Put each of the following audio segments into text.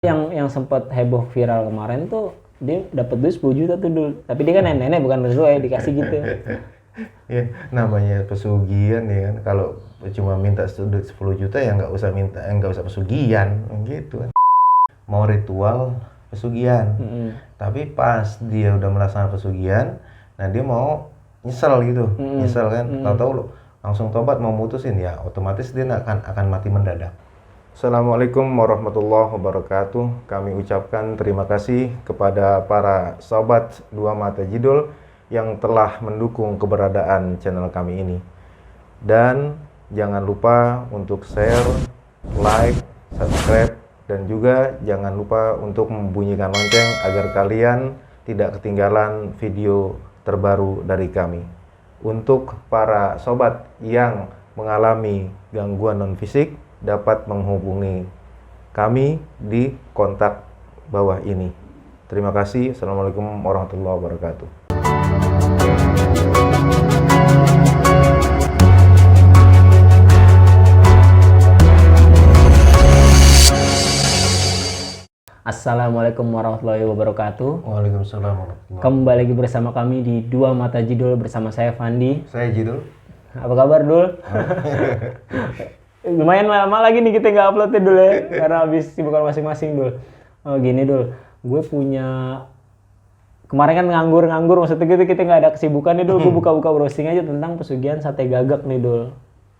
Yang sempat heboh viral kemarin tuh dia dapat duit 10 juta tuh dulu. Tapi dia kan nenek bukan sesuai dikasih gitu. Ya, namanya pesugihan ya kan. Kalau cuma minta duit 10 juta ya nggak usah minta, nggak usah pesugihan gitu kan. Mau ritual pesugihan. Tapi pas dia udah melaksanakan pesugihan, nah dia mau nyesel gitu. Nyesel kan. Tahu-tahu langsung tobat mau mutusin ya, otomatis dia akan mati mendadak. Assalamualaikum warahmatullahi wabarakatuh. Kami ucapkan terima kasih kepada para sobat Dua Mata Jidul yang telah mendukung keberadaan channel kami ini. Dan jangan lupa untuk share, like, subscribe, dan juga jangan lupa untuk membunyikan lonceng agar kalian tidak ketinggalan video terbaru dari kami. Untuk para sobat yang mengalami gangguan non-fisik, dapat menghubungi kami di kontak bawah ini. Terima kasih. Assalamualaikum warahmatullahi wabarakatuh. Assalamualaikum warahmatullahi wabarakatuh. Waalaikumsalam warahmatullahi wabarakatuh. Kembali lagi bersama kami di Dua Mata Jidul bersama saya Fandi. Saya Jidul. Apa kabar Dul? Lumayan lama lagi nih kita nggak upload ya Dul ya, karena habis sibukan masing-masing Dul. Oh gini Dul, gue punya kemarin kan nganggur maksudnya gitu kita nggak ada kesibukan nih Dul. Gue buka-buka browsing aja tentang pesugihan sate gagak nih Dul.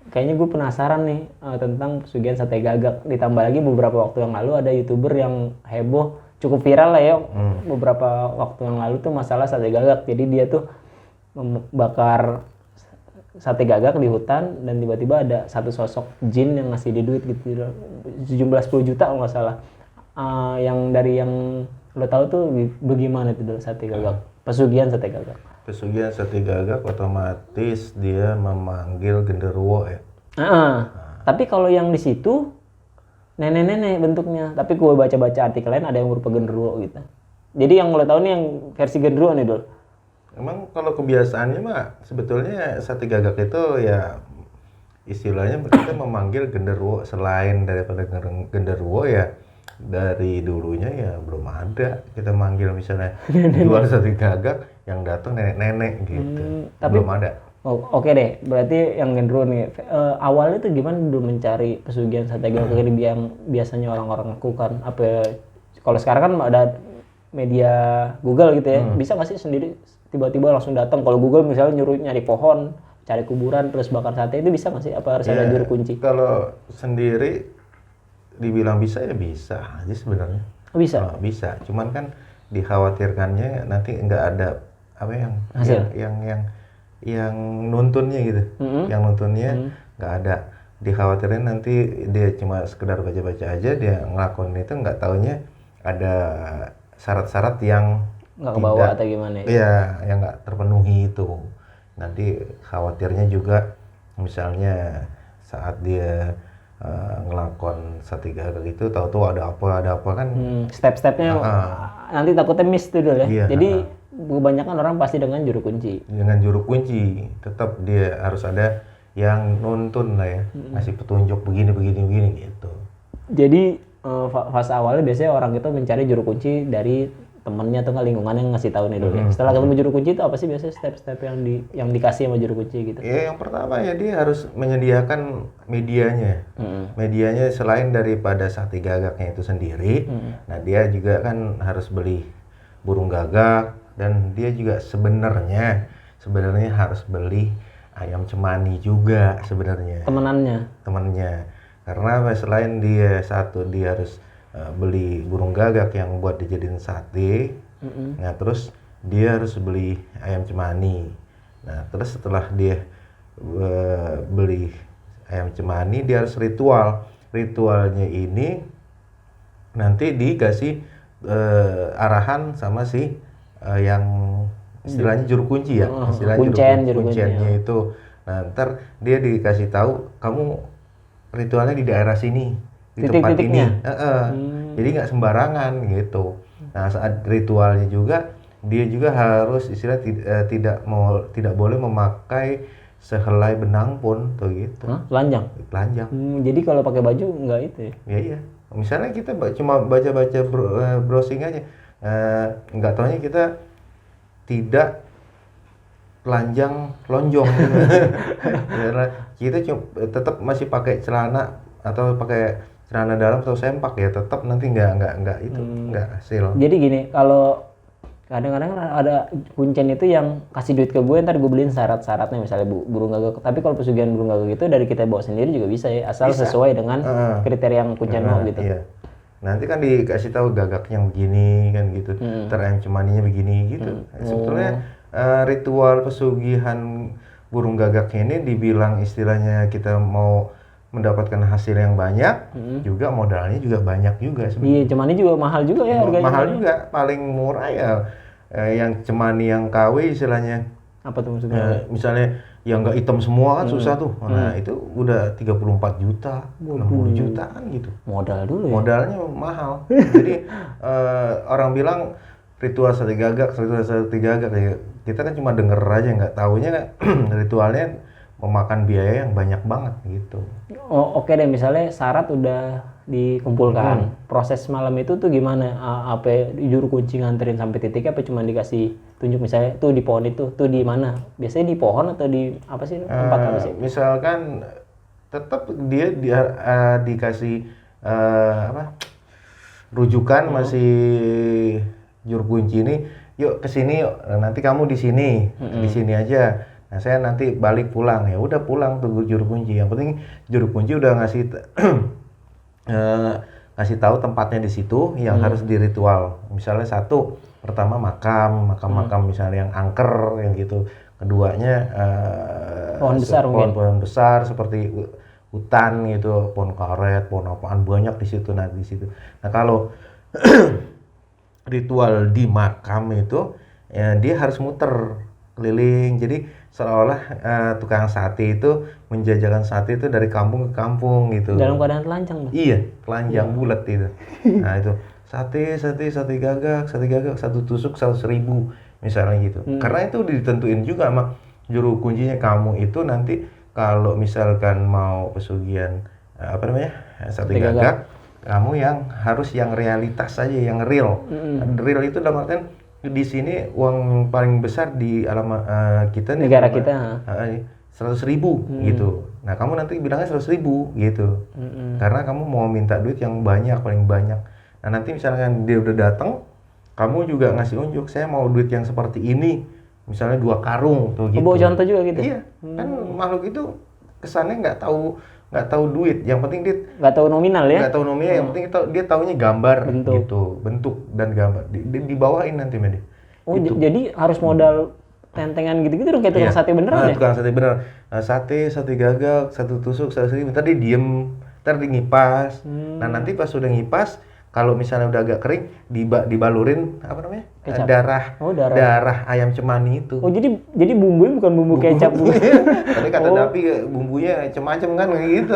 Kayaknya gue penasaran nih tentang pesugihan sate gagak. Ditambah lagi beberapa waktu yang lalu ada YouTuber yang heboh, cukup viral lah ya. Beberapa waktu yang lalu tuh masalah sate gagak. Jadi dia tuh membakar sate gagak di hutan dan tiba-tiba ada satu sosok jin yang ngasih dia duit gitu, sejumlah 10 juta kalau nggak salah. Yang dari yang lo tahu tuh bagaimana itu dulu sate gagak, pesugihan sate gagak? Pesugihan sate gagak otomatis dia memanggil genderuwo ya. Tapi kalau yang di situ nenek-nenek bentuknya, tapi gue baca-baca artikel lain ada yang berupa genderuwo gitu. Jadi yang lo tahu nih yang versi genderuwo nih Dul. Emang kalau kebiasaannya mah sebetulnya sate gagak itu ya istilahnya kita memanggil genderuwo. Selain daripada genderuwo ya dari dulunya ya belum ada kita manggil misalnya jual sate gagak yang datang nenek-nenek gitu. Tapi belum ada. Oke deh, berarti yang genderuwo nih awalnya tuh gimana dulu mencari pesugihan sate gagak ini yang biasanya orang-orang lakukan? Apa kalau sekarang kan ada media Google gitu ya, bisa nggak sih sendiri tiba-tiba langsung datang? Kalau Google misalnya nyuruh nyari pohon, cari kuburan, terus bakar sate, itu bisa nggak sih? Apa harus ada juru kunci? Kalau sendiri dibilang bisa ya bisa aja sebenarnya. Bisa? Bisa, cuman kan dikhawatirkannya nanti nggak ada apa yang nuntunnya gitu. Yang nuntunnya nggak ada. Dikhawatirkan nanti dia cuma sekedar baca-baca aja, dia ngelakuin itu nggak taunya ada syarat-syarat yang nggak kebawa atau gimana ya? Iya, yang nggak terpenuhi itu. Nanti khawatirnya juga misalnya saat dia ngelakon sate gagak itu tahu-tahu ada apa kan. Step-stepnya nanti takutnya miss tuh Dul ya. Iya, jadi kebanyakan orang pasti dengan juru kunci. Dengan juru kunci, tetap dia harus ada yang nuntun lah ya, ngasih petunjuk begini gitu. Jadi fase awalnya biasanya orang itu mencari juru kunci dari temennya atau lingkungan yang ngasih tahu nih dulu ya. Setelah ketemu juru kunci itu apa sih biasanya step-step yang dikasih sama juru kunci gitu? Ya yang pertama ya dia harus menyediakan medianya. Medianya selain daripada sate gagaknya itu sendiri, nah dia juga kan harus beli burung gagak dan dia juga sebenarnya harus beli ayam cemani juga sebenarnya. Temannya. Karena selain dia harus beli burung gagak yang buat dijadiin sate, nah terus dia harus beli ayam cemani. Nah terus setelah dia beli ayam cemani, dia harus ritualnya ini nanti dikasih arahan sama si yang istilahnya juru kunci ya, istilahnya juru kunciannya itu. Nah ntar dia dikasih tahu kamu ritualnya di daerah sini, di tempat ini. Jadi nggak sembarangan gitu. Nah saat ritualnya juga dia juga harus tidak boleh memakai sehelai benang pun tuh gitu. Telanjang. Telanjang. Jadi kalau pakai baju nggak itu ya? Iya. Misalnya kita cuma baca-baca browsing aja, nggak taunya kita tidak telanjang lonjong gitu. Karena kita tetap masih pakai celana atau pakai celana dalam atau sempak ya, tetap nanti nggak itu nggak hasil. Jadi gini, kalau kadang-kadang ada kuncen itu yang kasih duit ke gue, ntar gue beliin syarat-syaratnya misalnya burung gagak. Tapi kalau pesugihan burung gagak itu dari kita bawa sendiri juga bisa ya, asal Bisa. sesuai dengan kriteria yang kuncen mau gitu. Iya. Nanti kan dikasih tahu gagaknya begini kan gitu, ayam cemaninya begini gitu. Sebetulnya ritual pesugihan burung gagaknya ini dibilang istilahnya kita mau mendapatkan hasil yang banyak, juga modalnya juga banyak juga sebenarnya. Iya, cemani juga mahal juga ya harganya. Mahal juga, paling murah ya yang cemani yang KW istilahnya. Apa tuh maksudnya? Misalnya yang nggak hitam semua kan susah tuh. Nah, itu udah 34 juta, 60 jutaan gitu. Modal dulu ya. Modalnya mahal. Jadi orang bilang ritual sate gagak ya. Kita kan cuma denger aja, nggak taunya ritualnya memakan biaya yang banyak banget gitu. Oh, oke deh, misalnya syarat udah dikumpulkan. Proses malam itu tuh gimana? Apa juru kunci nganterin sampai titik apa cuma dikasih tunjuk misalnya tuh di pohon itu, tuh di mana? Biasanya di pohon atau di apa sih tempat apa sih? Misalkan tetap dia dikasih rujukan masih juru kunci ini, yuk ke sini yuk. Nanti kamu di sini aja. Nah, saya nanti balik pulang, ya udah pulang tuh juru kunci. Yang penting juru kunci udah ngasih tahu tempatnya di situ yang harus diritual. Misalnya satu, pertama makam misalnya yang angker yang gitu. Keduanya pohon besar seperti hutan gitu, pohon karet, pohon apaan banyak di situ. Nah, kalau ritual di makam itu ya, dia harus muter keliling. Jadi seolah tukang sate itu menjajakan sate itu dari kampung ke kampung gitu. Dalam keadaan telanjang, Bang. Iya, telanjang bulat itu. Nah, itu sate gagak, satu tusuk 100.000 misalnya gitu. Karena itu ditentuin juga sama juru kuncinya, kamu itu nanti kalau misalkan mau pesugihan sate gagak, kamu yang harus yang realitas saja, yang real. Real itu dalam artian di sini uang paling besar di alamat kita nih, negara kita 100.000 gitu. Nah, kamu nanti bilangnya 100.000 gitu. Karena kamu mau minta duit yang banyak, paling banyak. Nah, nanti misalkan dia udah datang, kamu juga ngasih unjuk, saya mau duit yang seperti ini, misalnya 2 karung tuh gitu. Bawa contoh juga gitu. Iya, kan makhluk itu kesannya nggak tahu duit, yang penting dia nggak tahu nominal ya. Nggak tahu nominal, yang penting dia taunya gambar gitu, bentuk dan gambar dibawain nanti Medi. Oh, jadi harus modal tentengan gitu-gitu dong, kayak tukang sate beneran ya? Tukang sate beneran. Sate gagak, 1 tusuk 100.000, ntar dia diem, ntar dia ngipas. Nah, nanti pas udah ngipas, kalau misalnya udah agak kering, dibalurin Kecap. darah ayam cemani itu. Oh, jadi bumbunya bukan bumbu kecap. Tadi kata Dapi bumbunya macem-macem kan gitu.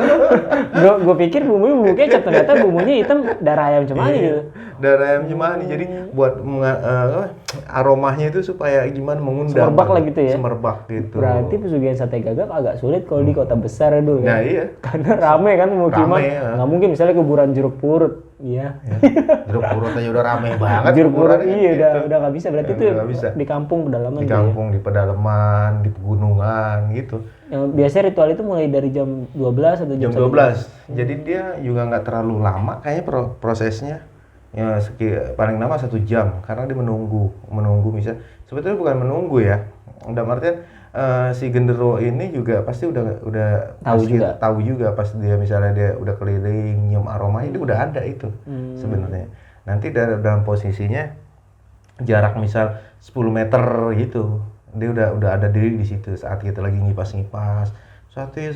Gue pikir bumbu kecap, ternyata bumbunya hitam, darah ayam cemani gitu. Darah ayam cemani, jadi buat aromanya itu supaya gimana mengundang. Semerbak lah gitu ya. Semerbak gitu. Berarti pesugihan sate gagak agak sulit kalau di kota besar ya dulu ya. Nah, iya. Karena rame kan pemukiman. Nggak mungkin misalnya kuburan jeruk purut. Iya. Jeruk purut aja udah rame banget. Jeruk purut iya gitu. udah nggak bisa. Berarti itu di kampung pedalaman. Di kampung, di pedalaman, di pegunungan gitu. Yang biasanya ritual itu mulai dari jam 12 atau jam 12. Jadi dia juga nggak terlalu lama kayaknya prosesnya. Ya paling lama 1 jam karena dia menunggu misal. Sebetulnya bukan menunggu ya. Udah artian si genderuwo ini juga pasti udah tahu juga pas dia misalnya dia udah keliling nyium aromanya, dia udah ada itu sebenarnya. Nanti dalam posisinya jarak misal 10 meter gitu, dia udah ada diri di situ saat kita lagi ngipas sate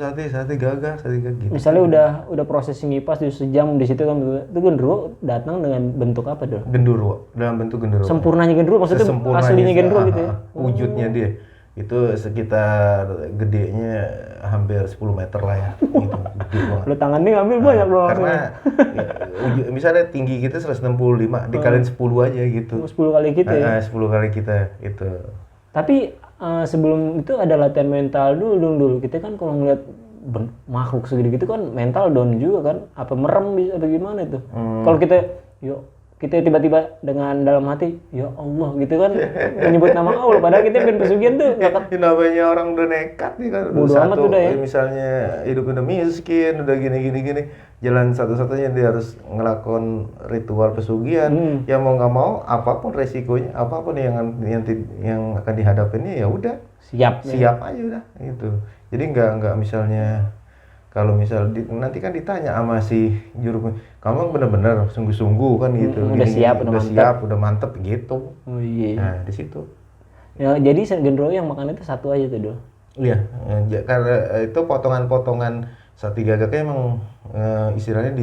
gagak gitu. Misalnya udah proses ngipas di sejam di situ kan, itu genderuwo datang dengan bentuk apa dong? Genderuwo, dalam bentuk genderuwo. Sempurnanya genderuwo, maksudnya aslinya genderuwo gitu ya? Wujudnya dia itu sekitar gedenya hampir 10 meter lah ya gitu, gede banget. Lu tangannya ngambil banyak loh. Karena misalnya tinggi kita 165 dikaliin 10 aja gitu. 10 kali kita ya? 10 kali kita itu. Tapi sebelum itu ada latihan mental dulu. Kita kan kalau ngeliat makhluk segede gitu kan mental down juga kan, apa merem bisa atau gimana itu. Kalau kita tiba-tiba dengan dalam hati ya Allah gitu kan menyebut nama Allah, padahal kita pengen pesugihan tuh nggak namanya orang udah nekat nih kan, bodo amat udah ya. misalnya hidup udah miskin, udah gini, jalan satu-satunya dia harus ngelakuin ritual pesugihan. Ya mau nggak mau, apapun resikonya, apapun yang akan dihadapinnya ya udah siap aja udah gitu. Jadi nggak misalnya kalau misal nanti kan ditanya sama si juru, kamu benar-benar sungguh-sungguh kan gitu, udah siap, udah mantep gitu. Oh iya. Nah di situ. Ya, jadi genderuwo yang makan itu satu aja tuh Dul. Iya, karena itu potongan-potongan sate gagaknya emang istilahnya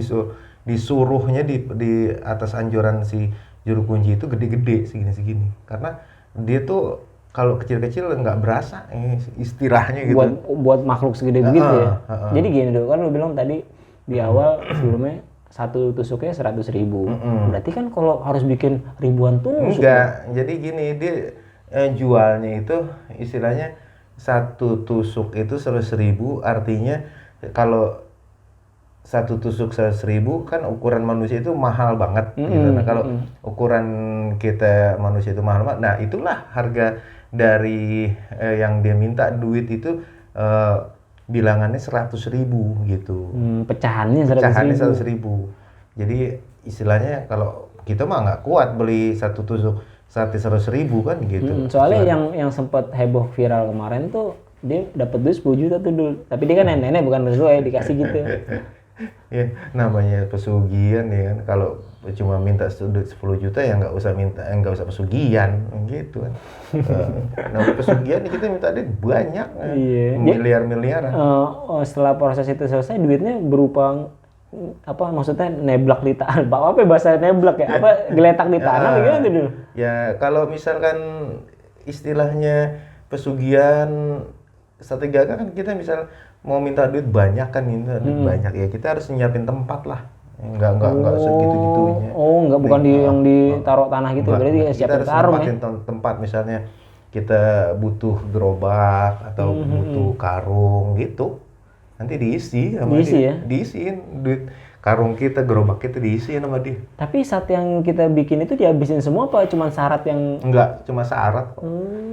disuruhnya di atas anjuran si juru kunci itu gede-gede segini-segini, karena dia tuh kalau kecil-kecil nggak berasa istilahnya gitu. Buat makhluk segede begitu ya. Jadi gini dulu kan lu bilang tadi di awal sebelumnya satu tusuknya 100.000. Berarti kan kalau harus bikin ribuan tusuk. Enggak, jadi gini dia jualnya itu istilahnya satu tusuk itu 100.000, artinya kalau satu tusuk 100.000 kan ukuran manusia itu mahal banget. Gitu. Nah kalau ukuran kita manusia itu mahal banget, nah itulah harga dari yang dia minta duit itu bilangannya 100.000 gitu. Pecahannya 100.000. Jadi istilahnya kalau kita mah nggak kuat beli satu tusuk sate 100.000 kan gitu. Soalnya yang sempat heboh viral kemarin tuh dia dapat duit 10 juta tuh dulu. Tapi dia kan nenek bukan sesuai dikasih gitu. Ya namanya pesugihan ya kan, kalau cuma minta duit 10 juta ya nggak usah pesugihan gitu kan. Nah pesugihan kita minta duit banyak, miliar-miliaran. Setelah proses itu selesai duitnya berupa apa maksudnya neblak di tanah, apa bahasa neblak ya, apa geletak di tanah gitu dulu. Ya kalau misalkan istilahnya pesugihan sate gagak kan kita misal mau minta duit banyak kan, banyak ya kita harus nyiapin tempat lah. Enggak segitu-gitunya. Enggak bukan yang ditaruh tanah gitu, berarti siapin tarung ya. Tempat misalnya kita butuh gerobak atau butuh karung gitu. Nanti diisi sama dia. Diisiin duit karung kita, gerobak kita diisiin sama dia. Tapi saat yang kita bikin itu dihabisin semua apa cuma syarat yang? Enggak, cuma syarat.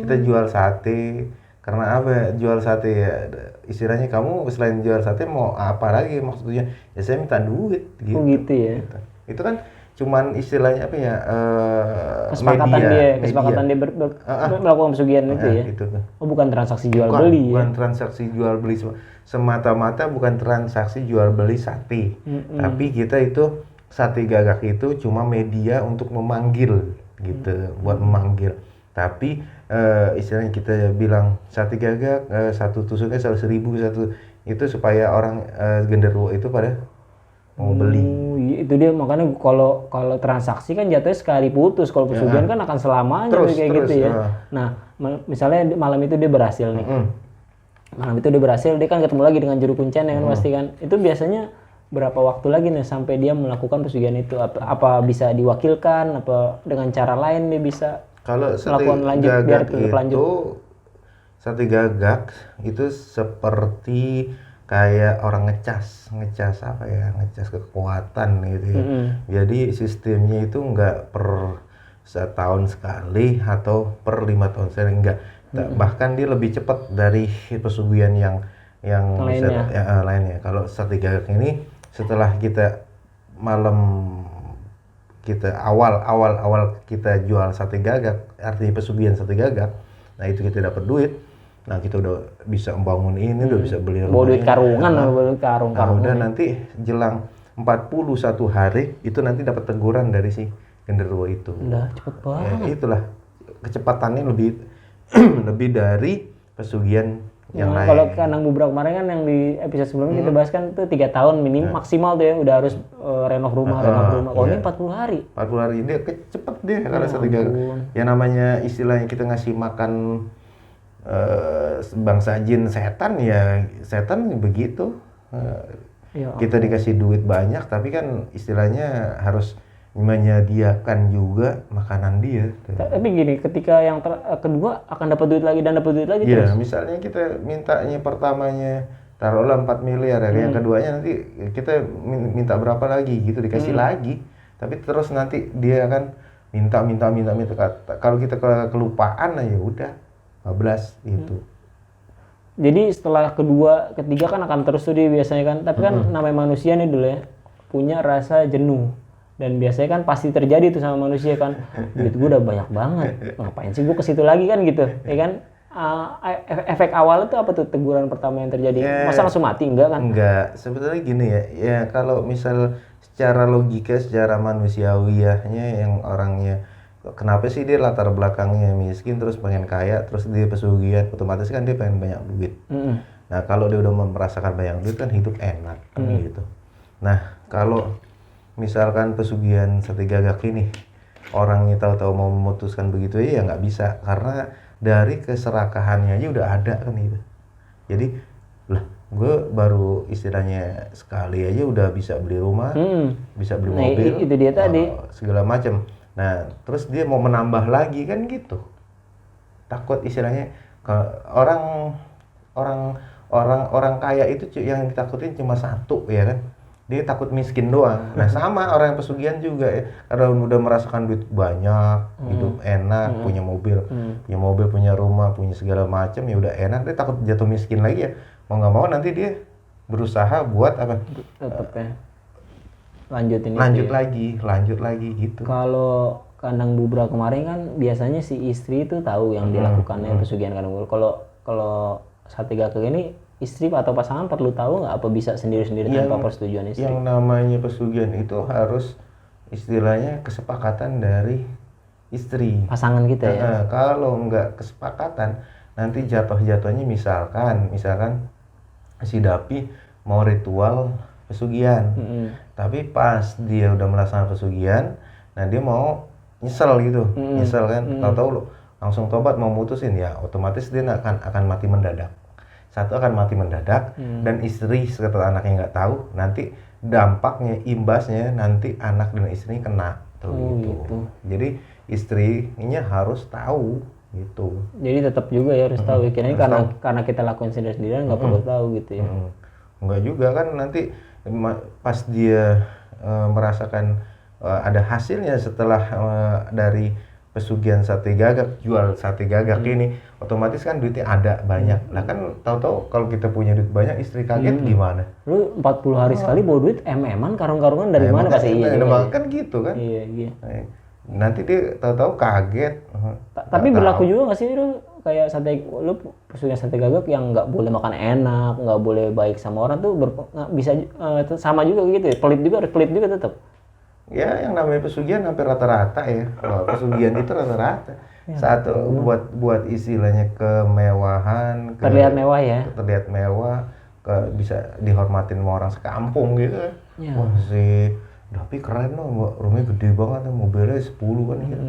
Kita jual sate. Karena apa? Jual sate ya istilahnya kamu selain jual sate mau apa lagi maksudnya? Ya saya minta duit gitu. Oh gitu ya. Gitu. Itu kan cuman istilahnya apa ya? Kesepakatan dia melakukan pesugihan itu ya. Gitu. Oh bukan transaksi jual beli ya. Bukan transaksi jual beli semata-mata, bukan transaksi jual beli sate. Tapi kita itu sate gagak itu cuma media untuk memanggil gitu, buat memanggil. Tapi istilahnya kita bilang sate gagak satu tusuknya 100.000 satu, itu supaya orang genderuwo itu pada mau beli. Itu dia makanya kalau transaksi kan jatuhnya sekali putus, kalau pesugihan kan akan selamanya terus, gitu ya. Nah misalnya malam itu dia berhasil nih. Malam itu dia berhasil, dia kan ketemu lagi dengan juru kuncian ya kan pasti kan. Itu biasanya berapa waktu lagi nih sampai dia melakukan pesugihan itu? Apa bisa diwakilkan? Apa dengan cara lain dia bisa? Kalau sate gagak sate gagak itu seperti kayak orang ngecas apa ya, ngecas kekuatan gitu ya. Jadi sistemnya itu nggak per setahun sekali atau per 5 tahun sekali, enggak. Bahkan dia lebih cepat dari pesugihan yang lainnya. Kalau sate gagak ini setelah kita awal kita jual sate gagak, artinya pesugihan sate gagak, nah itu kita dapat duit, nah kita udah bisa membangun ini, udah bisa beli rumah. Duit karungan, karung. Udah nanti jelang 41 hari itu nanti dapat teguran dari si genderuwo itu. Udah cepet banget. Ya, itulah kecepatannya lebih dari pesugihan yang lain. Kalau kandang bubrak kemarin kan yang di episode sebelumnya kita bahas kan itu 3 tahun maksimal tuh ya udah harus renov rumah. Kalau ini 40 hari. 40 hari dia cepet dia kalau sate gagak. Ya namanya istilahnya kita ngasih makan bangsa jin setan ya, setan begitu. Kita dikasih duit banyak tapi kan istilahnya harus menyediakan juga makanan dia. Tapi gini, ketika yang kedua akan dapat duit lagi dan dapat duit lagi terus. Iya, misalnya kita mintanya pertamanya taruhlah 4 miliar ya. Yang keduanya nanti kita minta berapa lagi gitu, dikasih lagi. Tapi terus nanti dia akan minta. Kalau kita kelupaan ya udah 15 gitu. Jadi setelah kedua, ketiga kan akan terus tuh dia biasanya kan. Tapi kan namanya manusia nih dulu ya, punya rasa jenuh. Dan biasanya kan pasti terjadi tuh sama manusia kan. Duit gue udah banyak banget, ngapain sih gue ke situ lagi kan gitu, ya kan? Efek awalnya tuh apa tuh teguran pertama yang terjadi? Masa langsung mati? Enggak kan? Enggak, sebetulnya gini ya. Ya kalau misal secara logika, secara manusiawiahnya yang orangnya kenapa sih dia latar belakangnya miskin terus pengen kaya, terus dia pesugihan, otomatis kan dia pengen banyak duit. Nah kalau dia udah merasakan banyak duit kan hidup enak kan gitu. Nah kalau misalkan pesugihan Sate Gagak ini orangnya tahu-tahu mau memutuskan begitu ya nggak bisa, karena dari keserakahannya aja udah ada kan gitu. Jadi lah gue baru istilahnya sekali aja udah bisa beli rumah, bisa beli mobil, itu dia tadi. segala macam. Nah terus dia mau menambah lagi kan gitu, takut istilahnya orang kaya itu yang ditakutin cuma satu ya kan, dia takut miskin doang. Nah sama orang yang pesugihan juga ya, karena udah merasakan duit banyak, hidup enak, punya mobil, punya rumah, punya segala macam, ya udah enak, dia takut jatuh miskin lagi ya. Mau nggak mau nanti dia berusaha buat apa? Tetep ya. Lanjutin lanjut lagi gitu. Kalau kandang Bubra kemarin kan biasanya si istri itu tahu yang dilakukannya pesugihan kandang Bubra. Kalau Sate Gagak ini istri atau pasangan perlu tahu nggak, apa bisa sendiri-sendiri tanpa persetujuan istri? Yang namanya pesugihan itu harus istilahnya kesepakatan dari istri. Pasangan kita ya. Kalau nggak kesepakatan nanti jatuhnya misalkan si Dapi mau ritual pesugihan. Tapi pas dia udah melaksanakan pesugihan, nah dia mau nyesel gitu, nyesel kan, tahu-tahu langsung tobat mau mutusin ya, otomatis dia akan mati mendadak. Satu akan mati mendadak, dan istri serta anaknya nggak tahu, nanti dampaknya, imbasnya nanti anak dan istri kena tuh gitu. Jadi istrinya harus tahu gitu. Jadi tetap juga ya harus tahu. Kirain karena kita lakuin sendiri-sendirian nggak perlu tahu gitu ya. Enggak juga kan, nanti pas dia merasakan ada hasilnya setelah dari pesugihan Sate Gagak, jual Sate Gagak ini, otomatis kan duitnya ada banyak. Lah kan tahu-tahu kalau kita punya duit banyak, istri kaget gimana? Lu 40 hari sekali bawa duit MM-an, karung-karungan dari mana pasti? Iya, kan gitu kan. Iya. Nanti dia tahu-tahu kaget. Tapi berlaku juga nggak sih lu kayak lu pesugihan Sate Gagak yang nggak boleh makan enak, nggak boleh baik sama orang tuh bisa sama juga gitu ya? Harus pelit juga tetap. Ya yang namanya pesugihan hampir rata-rata ya. Kalau pesugihan itu rata-rata. Satu buat istilahnya kemewahan, Terlihat mewah ya. Terlihat mewah, bisa dihormatin sama orang sekampung gitu. Ya. Wah sih, tapi keren loh, rumahnya gede banget, mobilnya 10 kan gitu.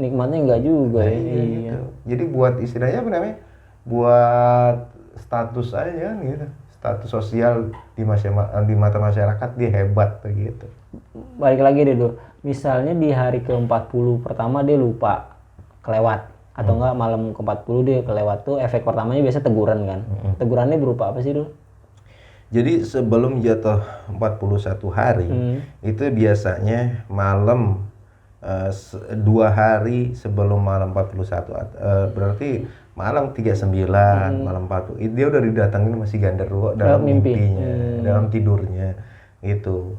Nikmatnya enggak juga ya. Iya. Gitu. Jadi buat istilahnya apa namanya? Buat status aja kan gitu. Status sosial di mata masyarakat dia hebat gitu. Balik lagi deh tuh. Misalnya di hari ke-40 pertama dia lupa kelewat, atau enggak malam ke-40 dia kelewat, tuh efek pertamanya biasa teguran kan. Tegurannya berupa apa sih dulu? Jadi sebelum jatuh 41 hari itu biasanya malam 2 hari sebelum malam 41, berarti malam 39, malam 40 dia udah didatangin masih Ganderwo dalam mimpinya, dalam tidurnya itu.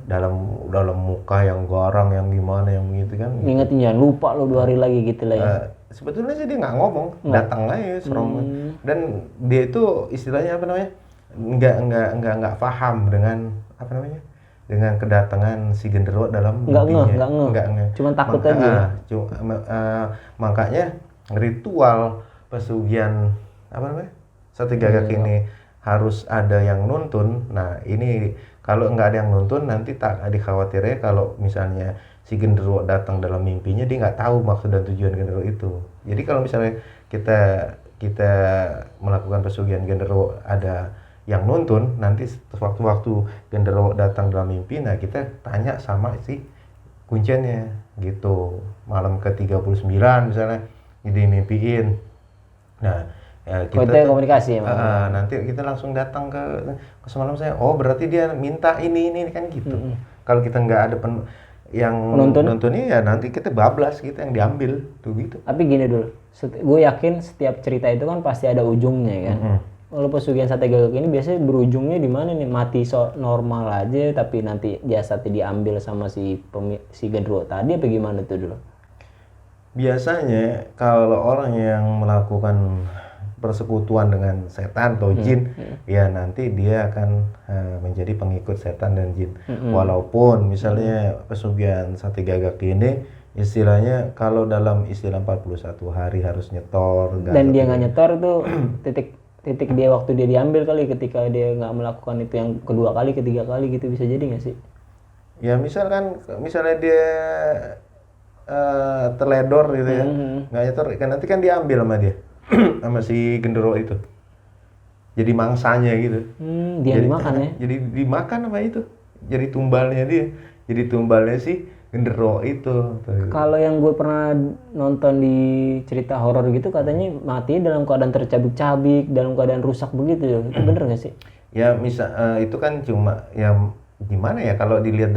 Dalam muka yang garang, yang gimana, yang gitu kan. Ingetin jangan lupa lo 2 hari lagi gitu lah ya. Sebetulnya sih dia nggak ngomong, datang aja serombongan. Dan dia itu istilahnya apa namanya, nggak paham dengan apa namanya, dengan kedatangan si Genderuwo dalam mimpinya. Nggak ngeh. Cuman takut aja. Makanya ritual pesugihan apa namanya Sate Gagak ini harus ada yang nuntun. Nah ini kalau nggak ada yang nuntun nanti tak dikhawatirnya kalau misalnya si Genderuwo datang dalam mimpinya, dia nggak tahu maksud dan tujuan Genderuwo itu. Jadi kalau misalnya kita melakukan pesugihan Genderuwo ada yang nuntun, nanti waktu-waktu Genderuwo datang dalam mimpi, nah kita tanya sama si kunciannya gitu. Malam ke-39 misalnya jadi mimpiin. Nah, Ya, Kita komunikasi ya. nanti kita langsung datang ke semalam saya. Oh berarti dia minta ini kan gitu. Kalau kita nggak ada yang nontonnya ya nanti kita bablas gitu yang diambil tuh gitu. Tapi gini dulu, gue yakin setiap cerita itu kan pasti ada ujungnya kan. Kalau pesugihan sate gagak ini biasanya berujungnya di mana nih? Mati normal aja tapi nanti jasadnya diambil sama si genderuwo tadi apa gimana tuh dulu? Biasanya kalau orang yang melakukan persekutuan dengan setan atau jin, ya nanti dia akan menjadi pengikut setan dan jin. Walaupun misalnya pesugihan sate gagak ini istilahnya kalau dalam istilah 41 hari harus nyetor. Dan dia nggak nyetor tuh titik dia waktu dia diambil kali ketika dia nggak melakukan itu yang kedua kali, ketiga kali gitu bisa jadi nggak sih? Ya misalnya dia terledor gitu ya, nggak nyetor, kan nanti kan diambil sama dia. Sama si genderuwo itu jadi mangsanya gitu. Dia dimakan ya? Jadi dimakan sama itu, jadi tumbalnya dia, jadi tumbalnya si genderuwo itu. Kalau yang gue pernah nonton di cerita horor gitu katanya mati dalam keadaan tercabik-cabik, dalam keadaan rusak begitu. Itu bener gak sih? Ya itu kan cuma ya gimana ya kalau dilihat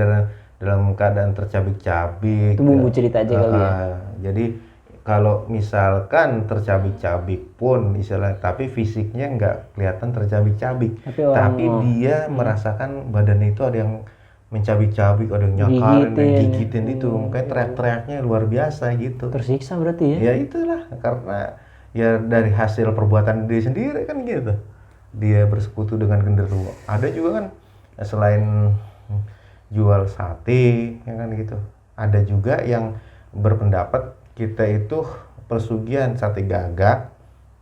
dalam keadaan tercabik-cabik. Itu bumbu cerita aja kali ya. Jadi kalau misalkan tercabik-cabik pun istilah, tapi fisiknya nggak kelihatan tercabik-cabik, tapi dia merasakan badannya itu ada yang mencabik-cabik, ada yang nyakarin, gigitin itu, makanya teriak-teriaknya luar biasa gitu. Tersiksa berarti ya? Ya itulah karena ya dari hasil perbuatan dia sendiri kan gitu. Dia bersekutu dengan genderuwo. Ada juga kan selain jual sate, ya kan gitu. Ada juga yang berpendapat kita itu pesugihan sate gagak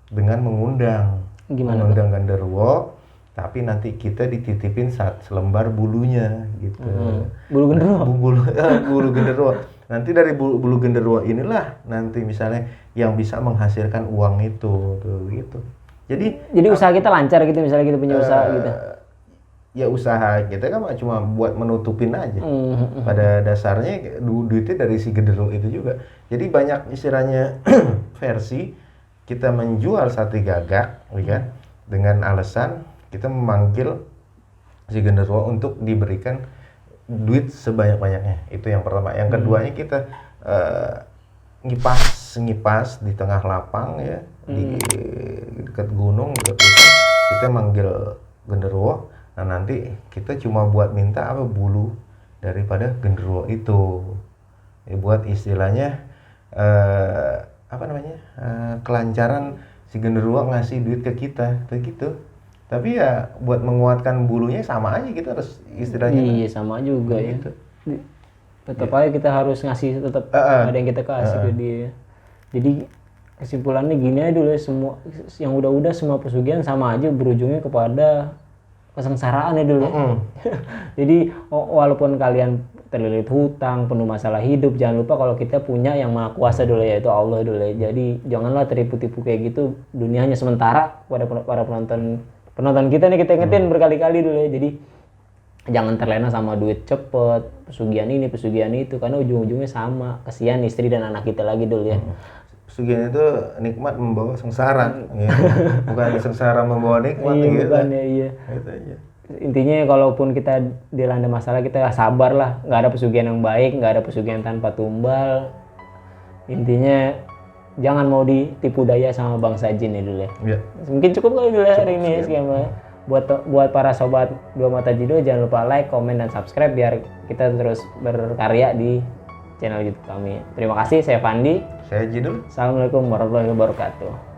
dengan mengundang genderuwo, tapi nanti kita dititipin selembar bulunya gitu. Bulu genderuwo. Bulu genderuwo. Nanti dari bulu genderuwo inilah nanti misalnya yang bisa menghasilkan uang itu tuh gitu. Jadi usaha kita lancar gitu misalnya kita punya usaha gitu. Ya usaha kita kan cuma buat menutupin aja. Pada dasarnya duitnya dari si genderuwo itu juga. Jadi banyak istilahnya versi kita menjual sate gagak, kan? Dengan alasan kita memanggil si genderuwo untuk diberikan duit sebanyak-banyaknya. Itu yang pertama. Yang keduanya kita ngipas di tengah lapang ya, di dekat gunung, dekat hutan. Kita manggil genderuwo. Nah nanti kita cuma buat minta bulu daripada genderuwo itu ya, buat istilahnya kelancaran si genderuwo ngasih duit ke kita begitu. Tapi ya buat menguatkan bulunya sama aja kita harus istilahnya. Iya sama juga gitu. Ya. Tetap aja kita harus ngasih, tetap ada yang kita kasih ke dia. Jadi kesimpulannya gini aja dulu ya, semua yang udah semua pesugihan sama aja berujungnya kepada kesengsaraan ya dulu. Jadi walaupun kalian terlilit hutang, penuh masalah hidup, jangan lupa kalau kita punya yang maha kuasa dulu yaitu Allah dulu ya. Jadi janganlah tertipu-tipu kayak gitu, dunia hanya sementara. Pada para penonton kita nih kita ingetin berkali-kali dulu ya. Jadi jangan terlena sama duit cepet, pesugihan ini, pesugihan itu, karena ujung-ujungnya sama, kasihan istri dan anak kita lagi dulu ya. Pesugihan itu nikmat membawa sengsara, gitu. Bukan sengsara membawa nikmat. Iya, bukan ya, iya. Itu aja. Intinya kalaupun kita dilanda masalah kita sabar lah, nggak ada pesugihan yang baik, nggak ada pesugihan tanpa tumbal. Intinya jangan mau ditipu daya sama bangsa jin ya dulu ya. Iya. Mungkin cukup kali dulu ya hari ini skema. Buat para sobat Dua Mata Jido jangan lupa like, komen, dan subscribe biar kita terus berkarya di channel YouTube kami. Terima kasih, saya Fandi. Saya Jidul. Assalamualaikum warahmatullahi wabarakatuh.